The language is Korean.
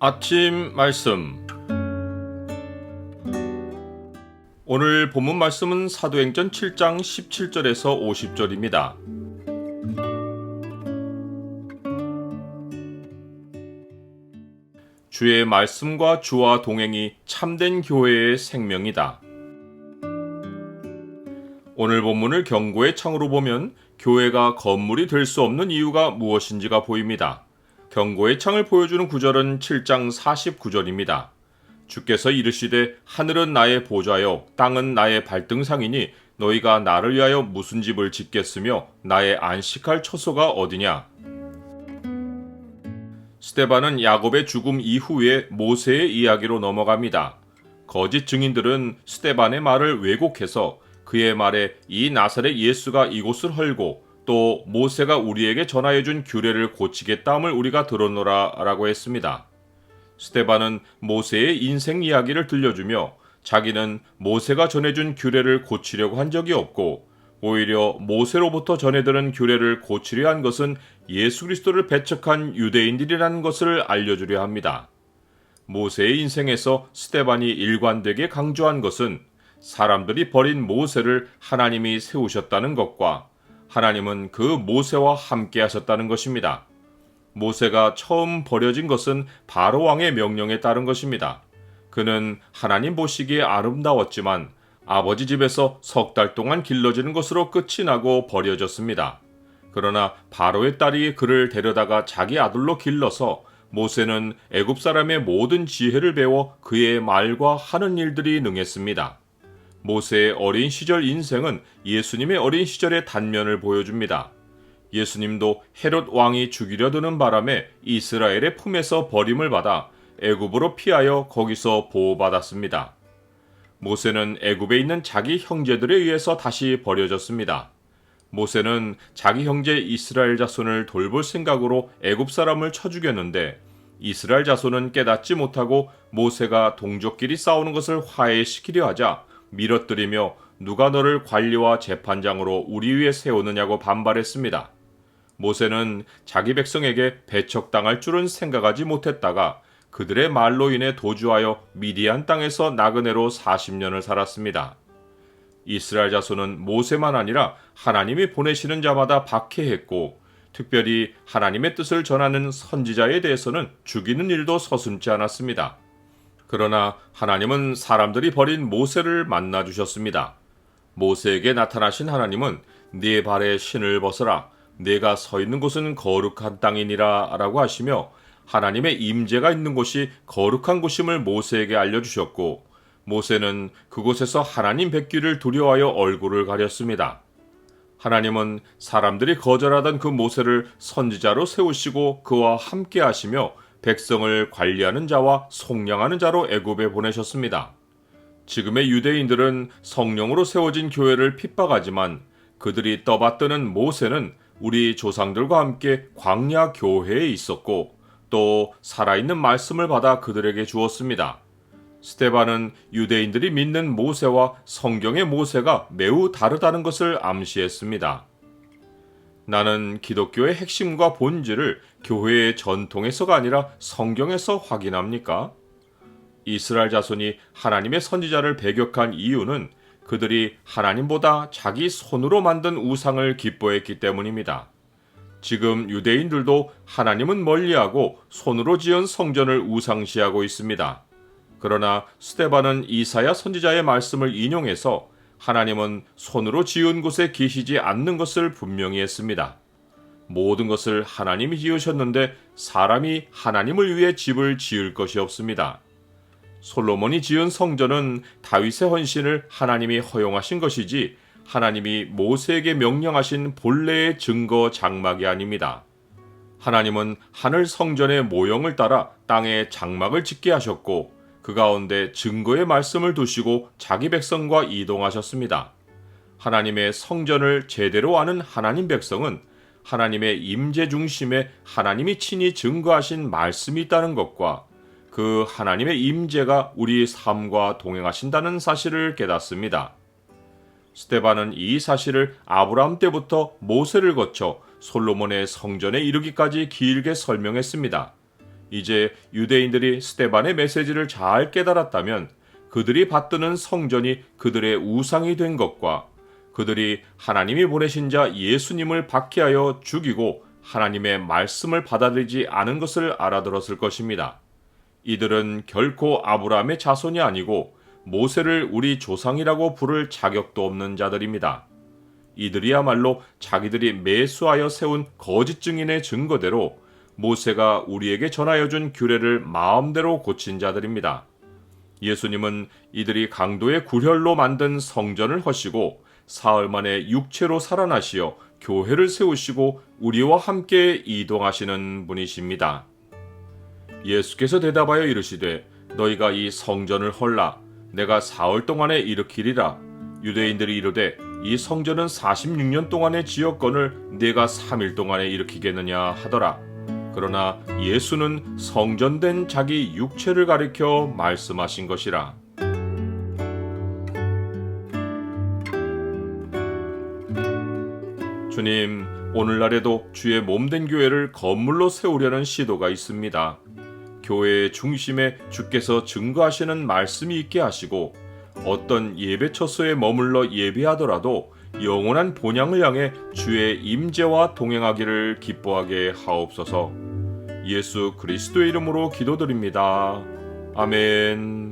아침 말씀. 오늘 본문 말씀은 사도행전 7장 17절에서 50절입니다. 주의 말씀과 주와 동행이 참된 교회의 생명이다. 오늘 본문을 경고의 창으로 보면 교회가 건물이 될 수 없는 이유가 무엇인지가 보입니다. 경고의 창을 보여주는 구절은 7장 49절입니다. 주께서 이르시되 하늘은 나의 보좌요 땅은 나의 발등상이니 너희가 나를 위하여 무슨 집을 짓겠으며 나의 안식할 처소가 어디냐. 스데반은 야곱의 죽음 이후에 모세의 이야기로 넘어갑니다. 거짓 증인들은 스데반의 말을 왜곡해서 그의 말에 이 나사렛 예수가 이곳을 헐고 또 모세가 우리에게 전하여준 규례를 고치겠다 함을 우리가 들었노라 라고 했습니다. 스데반은 모세의 인생 이야기를 들려주며 자기는 모세가 전해준 규례를 고치려고 한 적이 없고 오히려 모세로부터 전해들은 규례를 고치려 한 것은 예수 그리스도를 배척한 유대인들이라는 것을 알려주려 합니다. 모세의 인생에서 스데반이 일관되게 강조한 것은 사람들이 버린 모세를 하나님이 세우셨다는 것과 하나님은 그 모세와 함께 하셨다는 것입니다. 모세가 처음 버려진 것은 바로 왕의 명령에 따른 것입니다. 그는 하나님 보시기에 아름다웠지만 아버지 집에서 석 달 동안 길러지는 것으로 끝이 나고 버려졌습니다. 그러나 바로의 딸이 그를 데려다가 자기 아들로 길러서 모세는 애굽 사람의 모든 지혜를 배워 그의 말과 하는 일들이 능했습니다. 모세의 어린 시절 인생은 예수님의 어린 시절의 단면을 보여줍니다. 예수님도 헤롯 왕이 죽이려 드는 바람에 이스라엘의 품에서 버림을 받아 애굽으로 피하여 거기서 보호받았습니다. 모세는 애굽에 있는 자기 형제들에 의해서 다시 버려졌습니다. 모세는 자기 형제 이스라엘 자손을 돌볼 생각으로 애굽 사람을 쳐 죽였는데 이스라엘 자손은 깨닫지 못하고 모세가 동족끼리 싸우는 것을 화해시키려 하자 밀어뜨리며 누가 너를 관리와 재판장으로 우리 위에 세우느냐고 반발했습니다. 모세는 자기 백성에게 배척당할 줄은 생각하지 못했다가 그들의 말로 인해 도주하여 미디안 땅에서 나그네로 40년을 살았습니다. 이스라엘 자손은 모세만 아니라 하나님이 보내시는 자마다 박해했고 특별히 하나님의 뜻을 전하는 선지자에 대해서는 죽이는 일도 서슴지 않았습니다. 그러나 하나님은 사람들이 버린 모세를 만나 주셨습니다. 모세에게 나타나신 하나님은 네 발에 신을 벗어라. 네가 서 있는 곳은 거룩한 땅이니라 라고 하시며 하나님의 임재가 있는 곳이 거룩한 곳임을 모세에게 알려주셨고 모세는 그곳에서 하나님 뵙기를 두려워하여 얼굴을 가렸습니다. 하나님은 사람들이 거절하던 그 모세를 선지자로 세우시고 그와 함께 하시며 백성을 관리하는 자와 속량하는 자로 애굽에 보내셨습니다. 지금의 유대인들은 성령으로 세워진 교회를 핍박하지만 그들이 떠받드는 모세는 우리 조상들과 함께 광야 교회에 있었고 또 살아있는 말씀을 받아 그들에게 주었습니다. 스데반은 유대인들이 믿는 모세와 성경의 모세가 매우 다르다는 것을 암시했습니다. 나는 기독교의 핵심과 본질을 교회의 전통에서가 아니라 성경에서 확인합니까? 이스라엘 자손이 하나님의 선지자를 배격한 이유는 그들이 하나님보다 자기 손으로 만든 우상을 기뻐했기 때문입니다. 지금 유대인들도 하나님은 멀리하고 손으로 지은 성전을 우상시하고 있습니다. 그러나 스데반은 이사야 선지자의 말씀을 인용해서 하나님은 손으로 지은 곳에 계시지 않는 것을 분명히 했습니다. 모든 것을 하나님이 지으셨는데 사람이 하나님을 위해 집을 지을 것이 없습니다. 솔로몬이 지은 성전은 다윗의 헌신을 하나님이 허용하신 것이지 하나님이 모세에게 명령하신 본래의 증거 장막이 아닙니다. 하나님은 하늘 성전의 모형을 따라 땅에 장막을 짓게 하셨고 그 가운데 증거의 말씀을 두시고 자기 백성과 이동하셨습니다. 하나님의 성전을 제대로 아는 하나님 백성은 하나님의 임재 중심에 하나님이 친히 증거하신 말씀이 있다는 것과 그 하나님의 임재가 우리 삶과 동행하신다는 사실을 깨닫습니다. 스데반은 이 사실을 아브라함 때부터 모세를 거쳐 솔로몬의 성전에 이르기까지 길게 설명했습니다. 이제 유대인들이 스데반의 메시지를 잘 깨달았다면 그들이 받드는 성전이 그들의 우상이 된 것과 그들이 하나님이 보내신 자 예수님을 박해하여 죽이고 하나님의 말씀을 받아들이지 않은 것을 알아들었을 것입니다. 이들은 결코 아브라함의 자손이 아니고 모세를 우리 조상이라고 부를 자격도 없는 자들입니다. 이들이야말로 자기들이 매수하여 세운 거짓 증인의 증거대로 모세가 우리에게 전하여 준 규례를 마음대로 고친 자들입니다. 예수님은 이들이 강도의 굴혈로 만든 성전을 허시고 사흘 만에 육체로 살아나시어 교회를 세우시고 우리와 함께 이동하시는 분이십니다. 예수께서 대답하여 이르시되 너희가 이 성전을 헐라 내가 사흘 동안에 일으키리라. 유대인들이 이르되 이 성전은 46년 동안의 지역건을 네가 3일 동안에 일으키겠느냐 하더라. 그러나 예수는 성전된 자기 육체를 가리켜 말씀하신 것이라. 주님, 오늘날에도 주의 몸된 교회를 건물로 세우려는 시도가 있습니다. 교회의 중심에 주께서 증거하시는 말씀이 있게 하시고 어떤 예배 처소에 머물러 예배하더라도 영원한 본향을 향해 주의 임재와 동행하기를 기뻐하게 하옵소서. 예수 그리스도의 이름으로 기도드립니다. 아멘.